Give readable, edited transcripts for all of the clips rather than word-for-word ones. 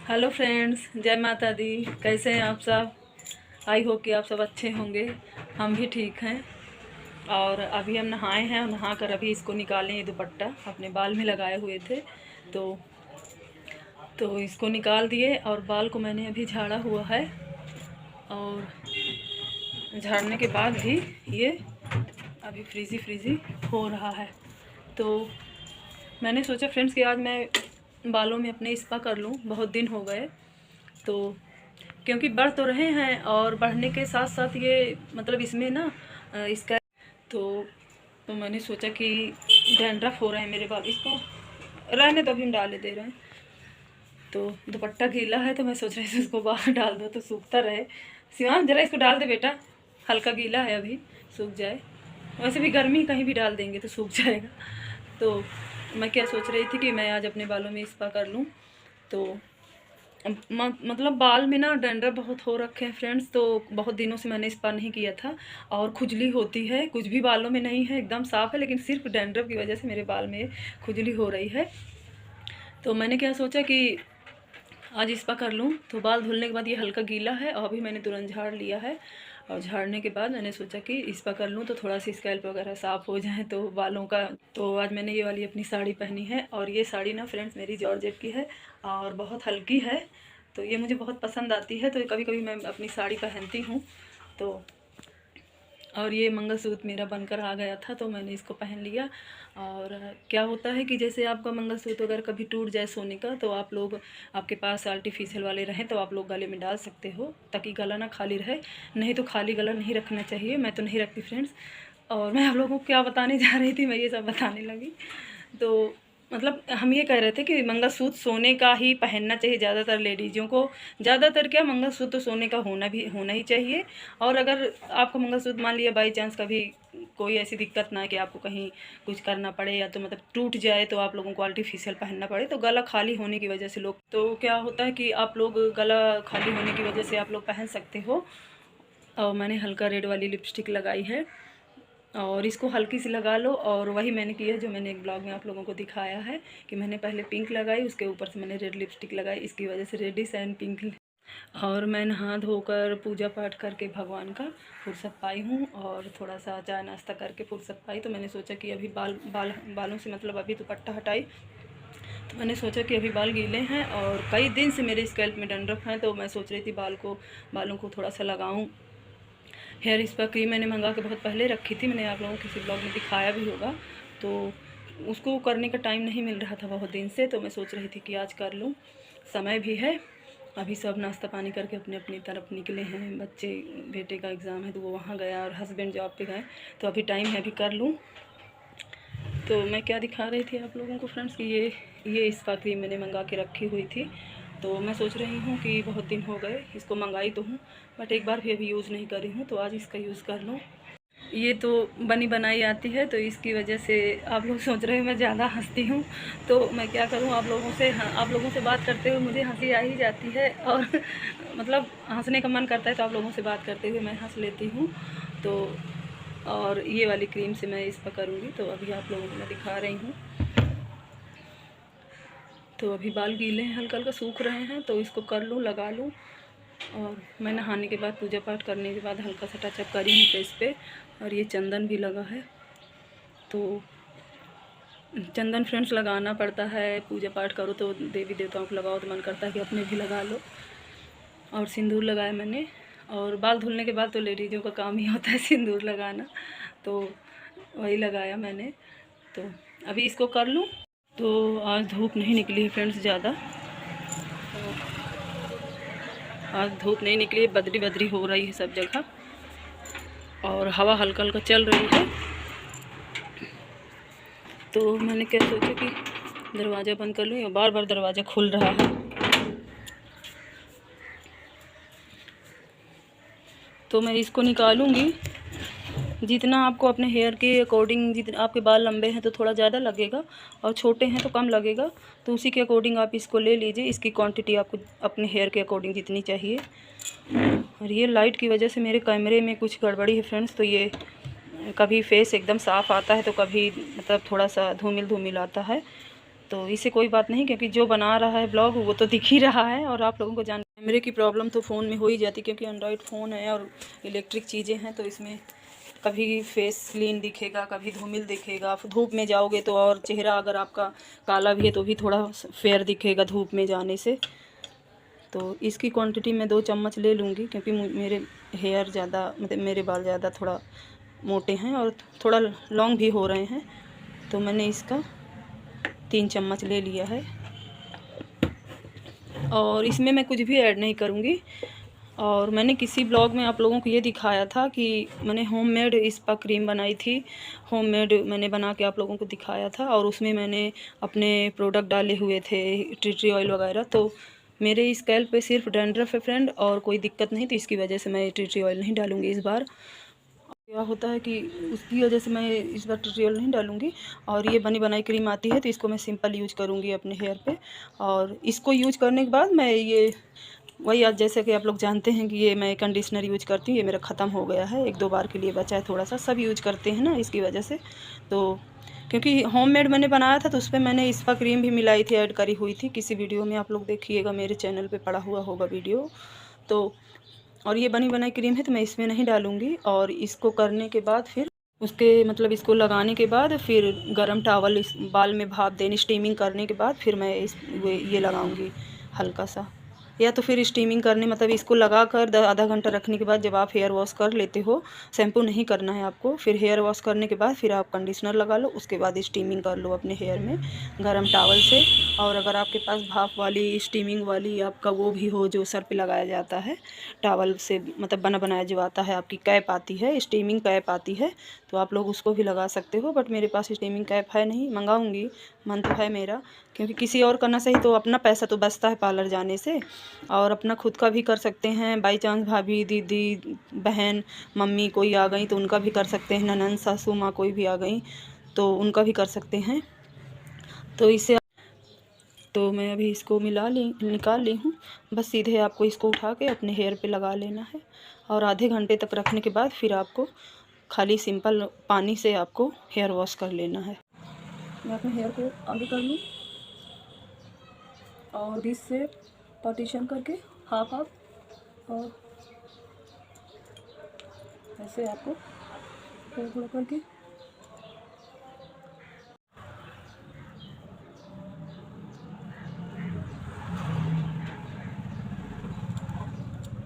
Hello friends, जय माता दी। कैसे हैं आप सब? आई होप कि आप सब अच्छे होंगे। हम भी ठीक हैं। और अभी हम नहाए हैं और नहा कर अभी इसको निकालें। ये दुपट्टा अपने बाल में लगाए हुए थे तो इसको निकाल दिए और बाल को मैंने अभी झाड़ा हुआ है। और झाड़ने के बाद भी ये अभी फ्रीजी हो रहा है। तो मैंने सोचा फ्रेंड्स कि आज मैं बालों में अपने स्पा कर लूँ, बहुत दिन हो गए। तो क्योंकि बढ़ तो रहे हैं और बढ़ने के साथ साथ ये मतलब इसमें ना इसका तो मैंने सोचा कि डैंड्रफ हो रहे हैं मेरे बाल, इसको रहने तो अभी हम डाले दे रहे हैं। तो दुपट्टा गीला है तो मैं सोच रही थी उसको बाहर डाल दो तो सूखता रहे। शिवांश जरा इसको डाल दे बेटा, हल्का गीला है अभी, सूख जाए। वैसे भी गर्मी कहीं भी डाल देंगे तो सूख जाएगा। तो मैं क्या सोच रही थी कि मैं आज अपने बालों में स्पा कर लूँ। तो मतलब बाल में ना डैंड्रफ बहुत हो रखे हैं फ्रेंड्स। तो बहुत दिनों से मैंने स्पा नहीं किया था और खुजली होती है। कुछ भी बालों में नहीं है, एकदम साफ़ है, लेकिन सिर्फ डैंड्रफ की वजह से मेरे बाल में खुजली हो रही है। तो मैंने क्या सोचा कि आज स्पा कर लूँ। तो बाल धुलने के बाद ये हल्का गीला है और अभी मैंने तुरंत झाड़ लिया है। और झाड़ने के बाद मैंने सोचा कि स्पा कर लूँ तो थोड़ा सी स्कैल्प वगैरह साफ़ हो जाए तो बालों का। तो आज मैंने ये वाली अपनी साड़ी पहनी है और ये साड़ी ना फ्रेंड्स मेरी जॉर्जेट की है और बहुत हल्की है। तो ये मुझे बहुत पसंद आती है, तो कभी कभी मैं अपनी साड़ी पहनती हूँ। तो और ये मंगलसूत्र मेरा बनकर आ गया था तो मैंने इसको पहन लिया। और क्या होता है कि जैसे आपका मंगलसूत्र अगर कभी टूट जाए सोने का तो आप लोग, आपके पास आर्टिफिशियल वाले रहें तो आप लोग गले में डाल सकते हो ताकि गला ना खाली रहे। नहीं तो खाली गला नहीं रखना चाहिए, मैं तो नहीं रखती फ्रेंड्स। और मैं आप लोगों को क्या बताने जा रही थी, मैं ये सब बताने लगी। तो मतलब हम ये कह रहे थे कि मंगलसूत्र सोने का ही पहनना चाहिए ज़्यादातर लेडीज़ों को। ज़्यादातर क्या, मंगलसूत्र तो सोने का होना ही चाहिए। और अगर आपका मंगलसूत्र मान लिया बाई चांस कभी कोई ऐसी दिक्कत ना है कि आपको कहीं कुछ करना पड़े या तो मतलब टूट जाए तो आप लोगों को आर्टिफिशियल पहनना पड़े, तो गला खाली होने की वजह से लोग, तो क्या होता है कि आप लोग गला खाली होने की वजह से आप लोग पहन सकते हो। और मैंने हल्का रेड वाली लिपस्टिक लगाई है और इसको हल्की सी लगा लो। और वही मैंने किया जो मैंने एक ब्लॉग में आप लोगों को दिखाया है कि मैंने पहले पिंक लगाई, उसके ऊपर से मैंने रेड लिपस्टिक लगाई, इसकी वजह से रेडिश एंड पिंक। और मैं नहा धोकर पूजा पाठ करके भगवान का फुर्सत पाई हूँ और थोड़ा सा चाय नाश्ता करके फुर्सत पाई। तो मैंने सोचा कि अभी बालों से मतलब अभी दुपट्टा हटाई तो मैंने सोचा कि अभी बाल गीले हैं और कई दिन से मेरे स्कैल्प में डंडरफ है। तो मैं सोच रही थी बालों को थोड़ा सा लगाऊँ। हेयर स्पा क्रीम मैंने मंगा के बहुत पहले रखी थी, मैंने आप लोगों को किसी ब्लॉग में दिखाया भी होगा। तो उसको करने का टाइम नहीं मिल रहा था बहुत दिन से, तो मैं सोच रही थी कि आज कर लूँ, समय भी है। अभी सब नाश्ता पानी करके अपने अपनी तरफ निकले हैं। बेटे का एग्ज़ाम है तो वो वहाँ गया और हस्बैंड जॉब पे गए, तो अभी टाइम है, अभी कर लूँ। तो मैं क्या दिखा रही थी आप लोगों को फ्रेंड्स कि ये स्पा क्रीम मैंने मंगा के रखी हुई थी। तो मैं सोच रही हूँ कि बहुत दिन हो गए, इसको मंगाई तो हूँ बट एक बार भी अभी यूज़ नहीं करी हूँ, तो आज इसका यूज़ कर लूँ। ये तो बनी बनाई आती है तो इसकी वजह से आप लोग सोच रहे हो मैं ज़्यादा हंसती हूँ। तो मैं क्या करूँ, आप लोगों से बात करते हुए मुझे हंसी आ ही जाती है और मतलब हंसने का मन करता है तो आप लोगों से बात करते हुए मैं हंस लेती हूँ। तो और ये वाली क्रीम से मैं इस पर करूँगी, तो अभी आप लोगों को मैं दिखा रही हूँ। तो अभी बाल गीले हैं, हल्का हल्का सूख रहे हैं, तो इसको कर लूँ, लगा लूँ। और मैं नहाने के बाद पूजा पाठ करने के बाद हल्का सा टचअप करी हूँ फेस पे। और ये चंदन भी लगा है, तो चंदन फ्रेंड्स लगाना पड़ता है, पूजा पाठ करो तो देवी देवताओं को लगाओ तो मन करता है कि अपने भी लगा लो। और सिंदूर लगाया मैंने, और बाल धुलने के बाद तो लेडीज़ों का काम ही होता है सिंदूर लगाना, तो वही लगाया मैंने। तो अभी इसको कर लूँ। तो आज धूप नहीं निकली है फ्रेंड्स ज़्यादा, आज धूप नहीं निकली, बदरी बदरी हो रही है सब जगह और हवा हल्का हल्का चल रही है। तो मैंने क्या सोचा कि दरवाज़ा बंद कर लूँ, बार बार दरवाज़ा खुल रहा है। तो मैं इसको निकालूँगी। जितना आपको अपने हेयर के अकॉर्डिंग, जितना आपके बाल लंबे हैं तो थोड़ा ज़्यादा लगेगा और छोटे हैं तो कम लगेगा, तो उसी के अकॉर्डिंग आप इसको ले लीजिए। इसकी क्वांटिटी आपको अपने हेयर के अकॉर्डिंग जितनी चाहिए। और ये लाइट की वजह से मेरे कैमरे में कुछ गड़बड़ी है फ्रेंड्स, तो ये कभी फेस एकदम साफ़ आता है तो कभी मतलब थोड़ा सा धूमिल आता है। तो इससे कोई बात नहीं, क्योंकि जो बना रहा है ब्लॉग वो तो दिख ही रहा है और आप लोगों को जान। कैमरे की प्रॉब्लम तो फ़ोन में हो ही जाती, क्योंकि एंड्रॉयड फ़ोन है और इलेक्ट्रिक चीज़ें हैं, तो इसमें कभी फेस क्लीन दिखेगा, कभी धूमिल दिखेगा। धूप में जाओगे तो और चेहरा अगर आपका काला भी है तो भी थोड़ा फेयर दिखेगा धूप में जाने से। तो इसकी क्वांटिटी मैं 2 चम्मच ले लूँगी, क्योंकि मेरे हेयर ज़्यादा, मतलब मेरे बाल ज़्यादा थोड़ा मोटे हैं और थोड़ा लॉन्ग भी हो रहे हैं, तो मैंने इसका 3 चम्मच ले लिया है। और इसमें मैं कुछ भी ऐड नहीं करूँगी। और मैंने किसी ब्लॉग में आप लोगों को ये दिखाया था कि मैंने होममेड स्पा क्रीम बनाई थी, होममेड मैंने बना के आप लोगों को दिखाया था, और उसमें मैंने अपने प्रोडक्ट डाले हुए थे, टी ट्री ऑयल वगैरह। तो मेरे स्कैल्प पे सिर्फ डैंड्रफ है फ्रेंड, और कोई दिक्कत नहीं, तो इसकी वजह से मैं टी ट्री ऑयल नहीं डालूँगी इस बार। क्या होता है कि उसकी वजह से मैं इस बार टी ट्री ऑयल नहीं डालूँगी। और ये बनी बनाई क्रीम आती है, तो इसको मैं सिंपल यूज करूँगी अपने हेयर पे। और इसको यूज करने के बाद मैं ये वही, आज जैसे कि आप लोग जानते हैं कि ये मैं कंडीशनर यूज करती हूँ, ये मेरा ख़त्म हो गया है, 1-2 बार के लिए बचा है थोड़ा सा। सब यूज करते हैं ना इसकी वजह से। तो क्योंकि होममेड मैंने बनाया था, तो उस पर मैंने स्पा क्रीम भी मिलाई थी, ऐड करी हुई थी किसी वीडियो में, आप लोग देखिएगा, मेरे चैनल पे पड़ा हुआ होगा वीडियो। तो और ये बनी बनाई क्रीम है, तो मैं इसमें नहीं डालूँगी। और इसको करने के बाद फिर उसके मतलब इसको लगाने के बाद फिर गरम टॉवल इस बाल में भाप देनी, स्टीमिंग करने के बाद फिर मैं ये लगाऊंगी हल्का सा। या तो फिर स्टीमिंग करने मतलब इसको लगा कर आधा घंटा रखने के बाद जब आप हेयर वॉश कर लेते हो, शैम्पू नहीं करना है आपको, फिर हेयर वॉश करने के बाद फिर आप कंडीशनर लगा लो, उसके बाद स्टीमिंग कर लो अपने हेयर में गरम टॉवल से। और अगर आपके पास भाप वाली स्टीमिंग वाली आपका वो भी हो जो सर पे लगाया जाता है टॉवल से, मतलब बना बनाया जो आता है, आपकी कैप आती है, स्टीमिंग कैप आती है, तो आप लोग उसको भी लगा सकते हो। बट मेरे पास स्टीमिंग कैप है नहीं, मंगाऊंगी, मन तो है मेरा, क्योंकि किसी और करना सही तो अपना पैसा तो बचता है पार्लर जाने से, और अपना खुद का भी कर सकते हैं। बाई चांस भाभी, दीदी, बहन, मम्मी कोई आ गई तो उनका भी कर सकते हैं, ननंद, सासू माँ कोई भी आ गई तो उनका भी कर सकते हैं। तो इसे तो मैं अभी इसको निकाल ली हूँ। बस सीधे आपको इसको उठा के अपने हेयर पे लगा लेना है, और आधे घंटे तक रखने के बाद फिर आपको खाली सिंपल पानी से आपको हेयर वॉश कर लेना है। मैं अपने हेयर को आगे कर लूँ और बीच से पार्टीशन करके हाफ हाफ, और ऐसे आपको थोड़ा थोड़ा करके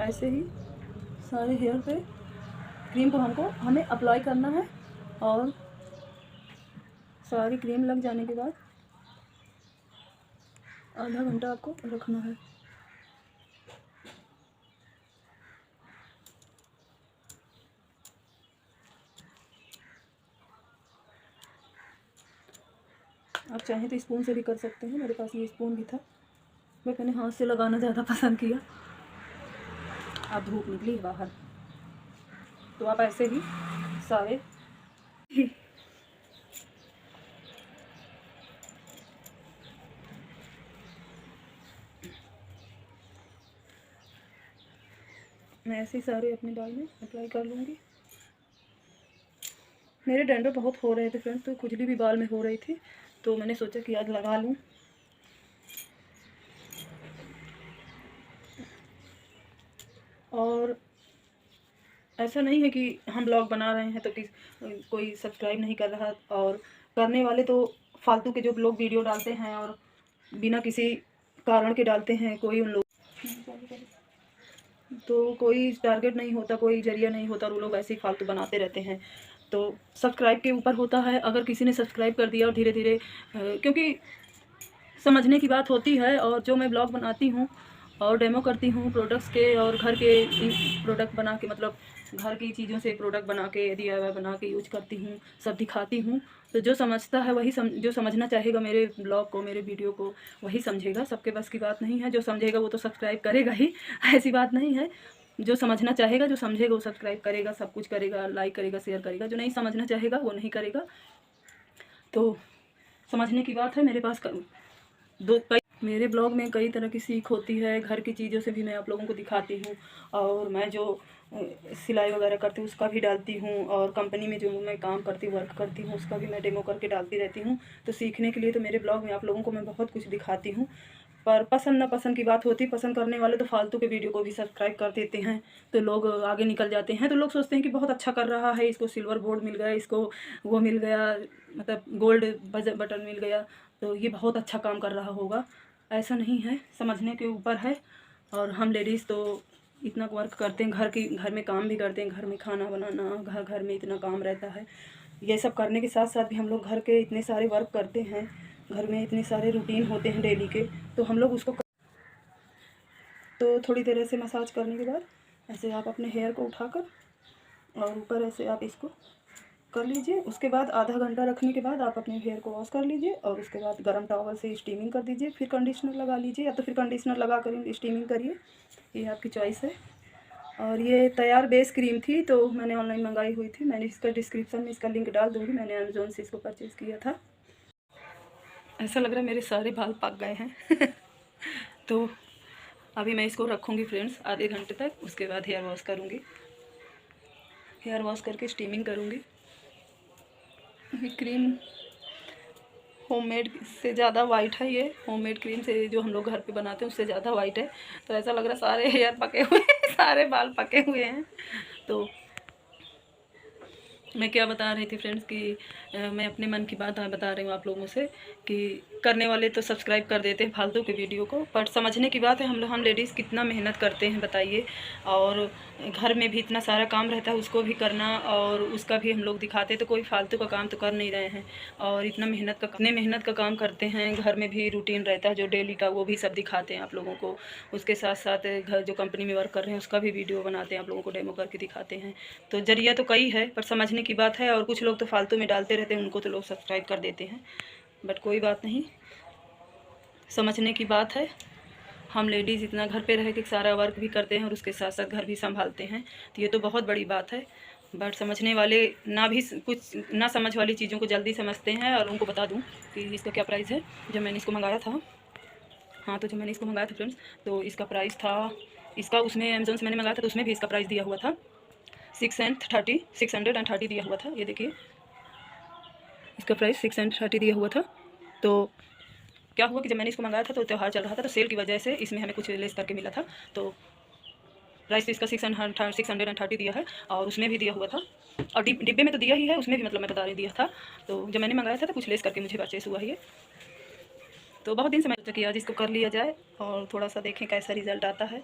ऐसे ही सारे हेयर पे क्रीम को हमें अप्लाई करना है। और सारी क्रीम लग जाने के बाद आधा घंटा आपको रखना है। आप चाहें तो स्पून से भी कर सकते हैं, मेरे पास ये स्पून भी था, बट मैंने हाथ से लगाना ज़्यादा पसंद किया। अब धूप निकली बाहर, तो आप ऐसे ही सारे मैं ऐसे ही सारे अपने बाल में अप्लाई कर लूँगी। मेरे डैंड्रफ बहुत हो रहे थे फ्रेंड्स, तो खुजली भी बाल में हो रही थी, तो मैंने सोचा कि आज लगा लूँ। और ऐसा नहीं है कि हम ब्लॉग बना रहे हैं तो कोई सब्सक्राइब नहीं कर रहा, और करने वाले तो फालतू के जो लोग वीडियो डालते हैं और बिना किसी कारण के डालते हैं, कोई उन लोग तो कोई टारगेट नहीं होता, कोई जरिया नहीं होता, और वो लोग ऐसे ही फालतू बनाते रहते हैं। तो सब्सक्राइब के ऊपर होता है, अगर किसी ने सब्सक्राइब कर दिया और धीरे धीरे क्योंकि समझने की बात होती है। और जो मैं ब्लॉग बनाती हूँ और डेमो करती हूँ प्रोडक्ट्स के, और घर के प्रोडक्ट बना के, मतलब घर की चीज़ों से प्रोडक्ट बना के, DIY बना के यूज करती हूँ, सब दिखाती हूँ। तो जो समझता है वही जो समझना चाहेगा मेरे ब्लॉग को, मेरे वीडियो को, वही समझेगा। सबके बस की बात नहीं है, जो समझेगा वो तो सब्सक्राइब करेगा ही, ऐसी बात नहीं है। जो समझना चाहेगा, जो समझेगा वो सब्सक्राइब करेगा, सब कुछ करेगा, लाइक करेगा, शेयर करेगा। जो नहीं समझना चाहेगा वो नहीं करेगा। तो समझने की बात है। मेरे पास मेरे ब्लॉग में कई तरह की सीख होती है, घर की चीज़ों से भी मैं आप लोगों को दिखाती हूँ, और मैं जो सिलाई वगैरह करती हूँ उसका भी डालती हूँ, और कंपनी में जो मैं काम करती हूँ, वर्क करती हूँ, उसका भी मैं डेमो करके डालती रहती हूँ। तो सीखने के लिए तो मेरे ब्लॉग में आप लोगों को मैं बहुत कुछ दिखाती हूँ। पर पसंद ना पसंद की बात होती, पसंद करने वाले तो फालतू के वीडियो को भी सब्सक्राइब कर देते हैं, तो लोग आगे निकल जाते हैं। तो लोग सोचते हैं कि बहुत अच्छा कर रहा है, इसको सिल्वर बोर्ड मिल गया, इसको वो मिल गया, मतलब गोल्ड बटन मिल गया, तो ये बहुत अच्छा काम कर रहा होगा। ऐसा नहीं है, समझने के ऊपर है। और हम लेडीज़ तो इतना वर्क करते हैं, घर में काम भी करते हैं, घर में खाना बनाना, घर में इतना काम रहता है। ये सब करने के साथ साथ भी हम लोग घर के इतने सारे वर्क करते हैं, घर में इतने सारे रूटीन होते हैं डेली के, तो हम लोग उसको तो थोड़ी देर ऐसे मसाज करने के बाद ऐसे आप अपने हेयर को उठाकर और ऊपर ऐसे आप इसको कर लीजिए। उसके बाद आधा घंटा रखने के बाद आप अपने हेयर को वॉश कर लीजिए, और उसके बाद गर्म टॉवल से स्टीमिंग कर दीजिए, फिर कंडीशनर लगा लीजिए, या तो फिर कंडीशनर लगा कर स्टीमिंग करिए, ये आपकी चॉइस है। और ये तैयार बेस क्रीम थी, तो मैंने ऑनलाइन मंगाई हुई थी, मैंने इसका डिस्क्रिप्शन में इसका लिंक डाल दूँगी, मैंने अमेज़ोन से इसको परचेज़ किया था। ऐसा लग रहा है मेरे सारे बाल पक गए हैं तो अभी मैं इसको रखूँगी फ्रेंड्स आधे घंटे तक, उसके बाद हेयर वॉश करूँगी। हेयर वॉश करके स्टीमिंग करूँगी। क्रीम होममेड से ज़्यादा वाइट है, ये होममेड क्रीम से जो हम लोग घर पे बनाते हैं उससे ज़्यादा वाइट है। तो ऐसा लग रहा है सारे हेयर पके हुए हैं, सारे बाल पके हुए हैं। तो मैं क्या बता रही थी फ्रेंड्स कि मैं अपने मन की बात बता रही हूँ आप लोगों से, कि करने वाले तो सब्सक्राइब कर देते हैं फालतू के वीडियो को, पर समझने की बात है हम लेडीज़ कितना मेहनत करते हैं बताइए। और घर में भी इतना सारा काम रहता है, उसको भी करना और उसका भी हम लोग दिखाते, तो कोई फालतू का काम तो कर नहीं रहे हैं। और इतना मेहनत का काम करते हैं, घर में भी रूटीन रहता है जो डेली का, वो भी सब दिखाते हैं आप लोगों को। उसके साथ साथ घर जो कंपनी में वर्क कर रहे हैं उसका भी वीडियो बनाते हैं, आप लोगों को डेमो करके दिखाते हैं। तो जरिया तो कई है, पर समझने की बात है। और कुछ लोग तो फालतू में डालते रहते हैं, उनको तो लोग सब्सक्राइब कर देते हैं, बट कोई बात नहीं, समझने की बात है। हम लेडीज़ इतना घर पे रह के सारा वर्क भी करते हैं और उसके साथ साथ घर भी संभालते हैं, तो ये तो बहुत बड़ी बात है। बट समझने वाले कुछ ना समझ वाली चीज़ों को जल्दी समझते हैं। और उनको बता दूं कि इसका क्या प्राइस है। जब मैंने इसको मंगाया था, हाँ, तो जब मैंने इसको मंगाया था फ्रेंड्स, तो इसका प्राइस था, इसका उसमें अमेज़न से मैंने मंगाया था, तो उसमें भी इसका प्राइस दिया हुआ था 630 दिया हुआ था। ये देखिए, इसका प्राइस 630 दिया हुआ था। तो क्या हुआ कि जब मैंने इसको मंगाया था तो त्यौहार चल रहा था, तो सेल की वजह से इसमें हमें कुछ लेस करके मिला था। तो प्राइस तो इसका 630 दिया है, और उसमें भी दिया हुआ था, और डिब्बे में तो दिया ही है, उसमें भी मतलब मैं बता रही दिया था। तो जब मैंने मंगाया था तो कुछ लेस करके मुझे परचेस हुआ है ये। तो बहुत दिन से मैं सोचा कि आज इसको कर लिया जाए और थोड़ा सा देखें कैसा रिज़ल्ट आता है।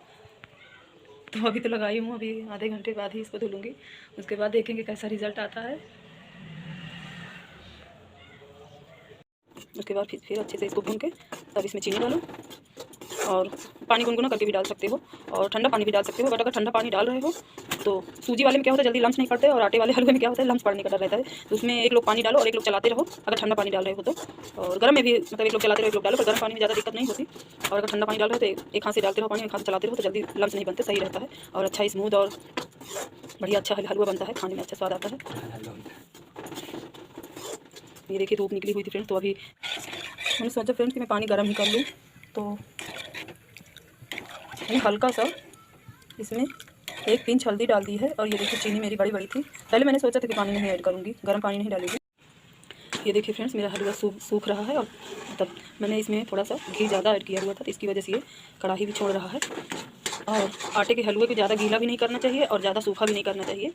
तो अभी तो लगाई हूँ, अभी आधे घंटे बाद ही इसको धुलूँगी, उसके बाद देखेंगे कैसा रिज़ल्ट आता है। उसके बाद फिर अच्छे से इसको भून के तब इसमें चीनी डालो, और पानी गुनगुना करके भी डाल सकते हो, और ठंडा पानी भी डाल सकते हो। बट अगर ठंडा पानी डाल रहे हो तो सूजी वाले में क्या होता है, जल्दी लम्स नहीं पड़ते, और आटे वाले हलवे में क्या होता है, लम्स पड़ने का डर रहता है। तो उसमें एक लोग पानी डालो और एक लोग चलाते रहो, अगर ठंडा पानी डाल रहे हो तो। और गर्म में भी मतलब एक लोग चलाते रहो एक लोग डालो, पर गर्म पानी में ज़्यादा दिक्कत नहीं होती। और अगर ठंडा पानी डाल रहे हो तो एक हाथ से डालते रहो पानी, एक हाथ से चलाते रहो, तो जल्दी लम्स नहीं बनते, सही रहता है, और अच्छा स्मूथ और बढ़िया अच्छा हलवा बनता है, खाने में अच्छा स्वाद आता है। ये देखिए धूप निकली हुई थी फ्रेंड्स, तो अभी मैंने सोचा फ्रेंड्स कि मैं पानी गर्म ही कर लूँ। तो मैंने हल्का सा इसमें 1 पिंच हल्दी डाल दी है, और ये देखिए चीनी मेरी बड़ी थी। पहले मैंने सोचा था कि पानी नहीं ऐड करूँगी, गर्म पानी नहीं डालूँगी। ये देखिए फ्रेंड्स, मेरा हलवा सूख रहा है, और तब मैंने इसमें थोड़ा सा घी ज़्यादा ऐड किया हुआ था, तो इसकी वजह से ये कढ़ाई भी छोड़ रहा है। और आटे के हलवे को ज़्यादा गीला भी नहीं करना चाहिए और ज़्यादा सूखा भी नहीं करना चाहिए।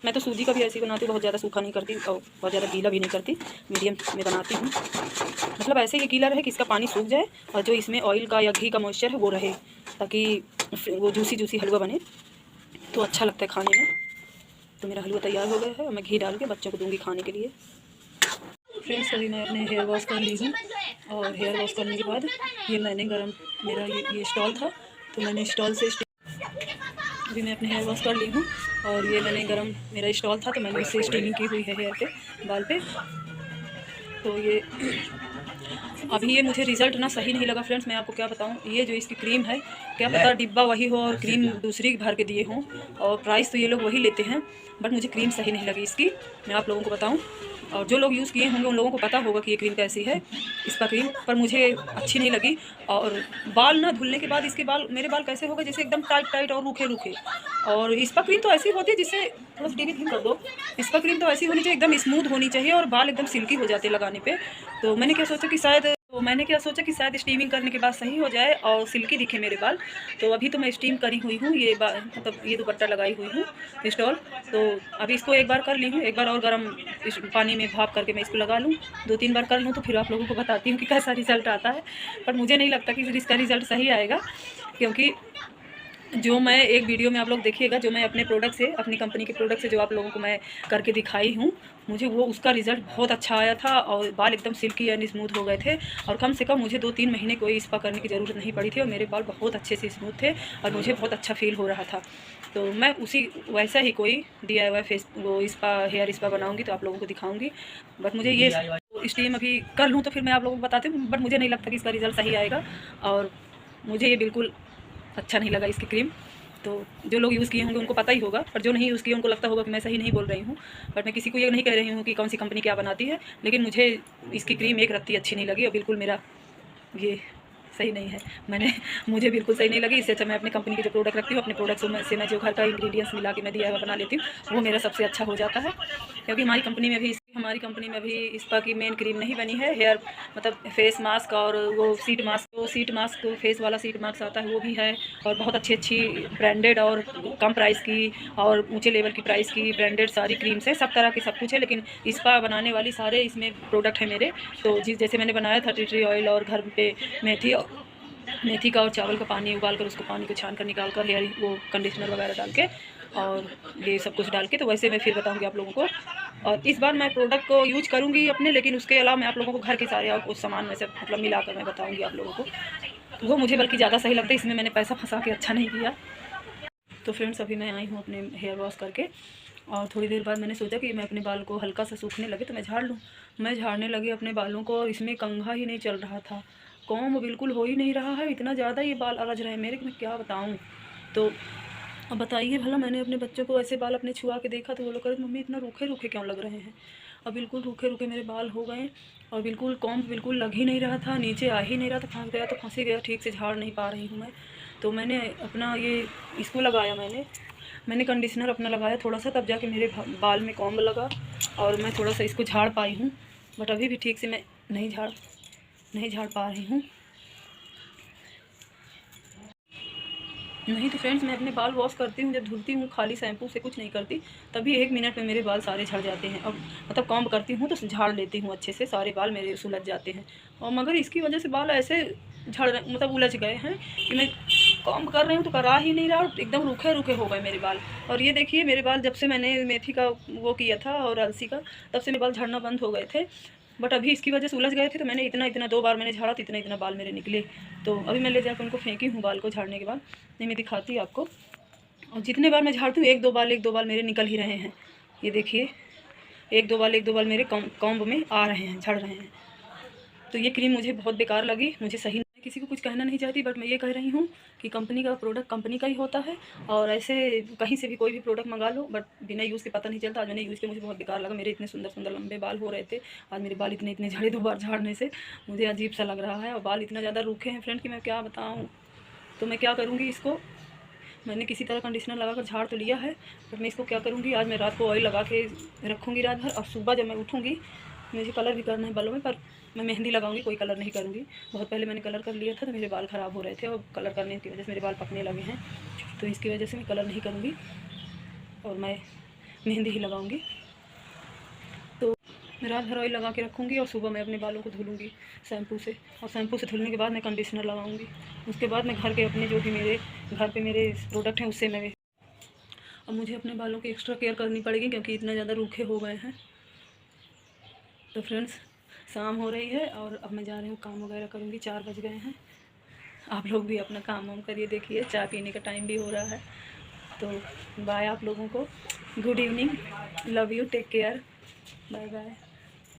मैं तो सूजी का भी ऐसे ही बनाती हूँ, बहुत ज़्यादा सूखा नहीं करती और बहुत ज़्यादा गीला भी नहीं करती, मीडियम में बनाती हूँ। मतलब ऐसे ही गीला रहे कि इसका पानी सूख जाए, और जो इसमें ऑयल का या घी का मॉइस्चर है वो रहे, ताकि वो जूसी हलवा बने, तो अच्छा लगता है खाने में। तो मेरा हलवा तैयार हो गया है, और मैं घी डाल के बच्चों को दूँगी खाने के लिए। फ्रेंड्स, अभी मैं अपने हेयर वॉश कर ली हूँ, और हेयर वॉश करने के बाद ये मैंने मेरा ये स्टॉल था, तो मैंने स्टॉल से अभी मैं अपने हेयर वॉश कर ली हूँ, और ये मैंने मेरा स्टॉल था, तो मैंने इससे स्टीमिंग की हुई है हेयर पे, बाल पे। तो ये अभी ये मुझे रिज़ल्ट ना सही नहीं लगा फ्रेंड्स, मैं आपको क्या बताऊँ। ये जो इसकी क्रीम है, क्या पता डिब्बा वही हो और क्रीम दूसरी भर के दिए हों, और प्राइस तो ये लोग वही लेते हैं, बट मुझे क्रीम सही नहीं लगी इसकी। मैं आप लोगों को बताऊँ, और जो लोग यूज़ किए होंगे उन लोगों को पता होगा कि ये क्रीम कैसी है, इसका क्रीम, पर मुझे अच्छी नहीं लगी। और बाल ना धुलने के बाद इसके बाल, मेरे बाल कैसे हो गए जैसे एकदम टाइट टाइट और रूखे रूखे। और इसका क्रीम तो ऐसी होती है जिससे, थोड़ा सा टीवी धीम कर दो, इसका क्रीम तो ऐसी होनी चाहिए, एकदम स्मूथ होनी चाहिए और बाल एकदम सिल्की हो जाते लगाने पे। तो मैंने क्या सोचा कि शायद स्टीमिंग करने के बाद सही हो जाए और सिल्की दिखे मेरे बाल। तो अभी तो मैं स्टीम करी हुई हूँ, ये मतलब ये दुपट्टा लगाई हुई हूँ स्टॉल। तो अभी इसको एक बार कर ली हूँ, एक बार और गर्म इस पानी में भाप करके मैं इसको लगा लूँ, 2-3 बार कर लूँ, तो फिर आप लोगों को बताती हूँ कि कैसा रिज़ल्ट आता है। पर मुझे नहीं लगता कि इसका रिज़ल्ट सही आएगा, क्योंकि जो मैं एक वीडियो में आप लोग देखिएगा, जो मैं अपने प्रोडक्ट से, अपनी कंपनी के प्रोडक्ट से जो आप लोगों को मैं करके दिखाई हूँ, मुझे वो उसका रिज़ल्ट बहुत अच्छा आया था और बाल एकदम सिल्की एंड स्मूथ हो गए थे। और कम से कम मुझे 2-3 महीने कोई स्पा करने की ज़रूरत नहीं पड़ी थी और मेरे बाल बहुत अच्छे से स्मूथ थे और मुझे बहुत अच्छा फील हो रहा था। तो मैं उसी वैसा ही कोई DIY फेस वो स्पा, हेयर स्पा बनाऊँगी तो आप लोगों को दिखाऊँगी। बट मुझे ये स्टीम अभी कर लूँ तो फिर मैं आप लोगों को बताती हूँ, बट मुझे नहीं लगता कि इसका रिज़ल्ट सही आएगा और मुझे ये बिल्कुल अच्छा नहीं लगा इसकी क्रीम। तो जो लोग यूज़ किए होंगे उनको पता ही होगा, पर जो नहीं यूज़ किए उनको लगता होगा कि मैं सही नहीं बोल रही हूँ। बट मैं किसी को ये नहीं कह रही हूँ कि कौन सी कंपनी क्या बनाती है, लेकिन मुझे इसकी क्रीम एक रत्ती अच्छी नहीं लगी और बिल्कुल मेरा ये सही नहीं है। मुझे बिल्कुल सही नहीं लगी। इससे अच्छा मैं अपनी कंपनी के जो प्रोडक्ट रखती हूँ, अपने प्रोडक्ट से मैं जो घर का इंग्रेडिएंट्स मिला के मैं DIY बना लेती हूँ, वो मेरा सबसे अच्छा हो जाता है। क्योंकि हमारी कंपनी में भी स्पा की मेन क्रीम नहीं बनी है। हेयर मतलब फेस मास्क और वो सीट मास्क फेस वाला सीट मास्क आता है वो भी है, और बहुत अच्छी ब्रांडेड और कम प्राइस की और ऊँचे लेवल की प्राइस की ब्रांडेड सारी क्रीम्स है, सब तरह की सब कुछ है। लेकिन स्पा बनाने वाली सारे इसमें प्रोडक्ट है मेरे। तो जैसे मैंने बनाया था टी ट्री ऑयल और घर पे मेथी का और चावल का पानी उबाल कर उसको पानी को छान कर निकाल कर हेयर वो कंडीशनर वगैरह डाल के और ये सब कुछ डाल के, तो वैसे मैं फिर बताऊंगी आप लोगों को। और इस बार मैं प्रोडक्ट को यूज करूंगी अपने, लेकिन उसके अलावा मैं आप लोगों को घर के सारे और कुछ सामान में से मतलब मिलाकर मैं बताऊंगी आप लोगों को। वो मुझे बल्कि ज़्यादा सही लगता है, इसमें मैंने पैसा फंसा के अच्छा नहीं किया। तो फ्रेंड्स अभी मैं आई हूँ अपने हेयर वॉश करके और थोड़ी देर बाद मैंने सोचा कि मैं अपने बाल को हल्का सा सूखने लगे तो मैं झाड़ लूँ। मैं झाड़ने लगी अपने बालों को और इसमें कंघा ही नहीं चल रहा था, कॉम्ब बिल्कुल हो ही नहीं रहा है, इतना ज़्यादा ये बाल अलझ रहे हैं मेरे कि मैं क्या बताऊँ। तो अब बताइए भला, मैंने अपने बच्चों को ऐसे बाल अपने छुआ के देखा तो वो लोग कह रहे मम्मी इतना रूखे रूखे क्यों लग रहे हैं। और बिल्कुल रूखे रूखे मेरे बाल हो गए और बिल्कुल कॉम्ब बिल्कुल लग ही नहीं रहा था, नीचे आ ही नहीं रहा था, फंस गया तो फंस ही गया, ठीक से झाड़ नहीं पा रही हूँ मैं। तो मैंने अपना ये इसको लगाया, मैंने कंडीशनर अपना लगाया थोड़ा सा, तब जाके मेरे बाल में कॉम्ब लगा और मैं थोड़ा सा इसको झाड़ पाई हूँ। बट अभी भी ठीक से मैं नहीं झाड़ पा रही हूँ। नहीं तो फ्रेंड्स मैं अपने बाल वॉश करती हूँ, जब धुलती हूँ खाली शैम्पू से कुछ नहीं करती, तभी 1 मिनट में मेरे बाल सारे झड़ जाते हैं। और मतलब कॉम्ब करती हूँ तो झाड़ लेती हूँ अच्छे से, सारे बाल मेरे सुलझ जाते हैं। और मगर इसकी वजह से बाल ऐसे झड़ मतलब उलझ गए हैं कि मैं कॉम्ब कर रही हूँ तो करा ही नहीं रहा और एकदम रूखे रूखे हो गए मेरे बाल। और ये देखिए मेरे बाल जब से मैंने मेथी का वो किया था और अलसी का, तब से मेरे बाल झड़ना बंद हो गए थे। बट अभी इसकी वजह से उलझ गए थे तो मैंने इतना 2 बार मैंने झाड़ा तो इतना बाल मेरे निकले। तो अभी मैं ले जाकर उनको फेंकी हूँ बाल को झाड़ने के बाद। नहीं मैं दिखाती आपको, और जितने बार मैं झाड़ती हूँ 1-2 बाल मेरे निकल ही रहे हैं। ये देखिए 1-2 बाल मेरे कॉम्ब में आ रहे हैं, झड़ रहे हैं। तो ये क्रीम मुझे बहुत बेकार लगी, मुझे सही नहीं, किसी को कुछ कहना नहीं चाहती, बट मैं ये कह रही हूँ कि कंपनी का प्रोडक्ट कंपनी का ही होता है और ऐसे कहीं से भी कोई भी प्रोडक्ट मंगा लो, बट बिना यूज़ के पता नहीं चलता। आज मैंने यूज़ किया, मुझे बहुत बेकार लगा। मेरे इतने सुंदर लंबे बाल हो रहे थे, आज मेरे बाल इतने झड़े 2 बार झाड़ने से मुझे अजीब सा लग रहा है और बाल इतना ज़्यादा रूखे हैं फ्रेंड कि मैं क्या बताऊँ। तो मैं क्या करूँगी, इसको मैंने किसी तरह कंडीशनर लगा कर झाड़ तो लिया है, बट मैं इसको क्या करूँगी, आज मैं रात को ऑयल लगा के रखूँगी रात भर, और सुबह जब मैं उठूँगी, मुझे कलर भी करना है बालों में, पर मैं मेहंदी लगाऊंगी, कोई कलर नहीं करूँगी। बहुत पहले मैंने कलर कर लिया था तो मेरे बाल ख़राब हो रहे थे और कलर करने की वजह से मेरे बाल पकने लगे हैं, तो इसकी वजह से मैं कलर नहीं करूँगी और मैं मेहंदी ही लगाऊँगी। तो मैं रात भर ऑयल लगा के रखूँगी और सुबह मैं अपने बालों को धुलूँगी शैम्पू से, और शैम्पू से धुलने के बाद मैं कंडीशनर लगाऊँगी। उसके बाद मैं घर के अपने जो भी मेरे घर पे मेरे प्रोडक्ट हैं उससे मैं, अब मुझे अपने बालों की एक्स्ट्रा केयर करनी पड़ेगी क्योंकि इतना ज़्यादा रूखे हो गए हैं। तो फ्रेंड्स शाम हो रही है और अब मैं जा रही हूँ काम वगैरह करूँगी, 4 बज गए हैं। आप लोग भी अपना काम वाम करिए, देखिए चाय पीने का टाइम भी हो रहा है। तो बाय आप लोगों को, good evening, love you, take care, bye bye.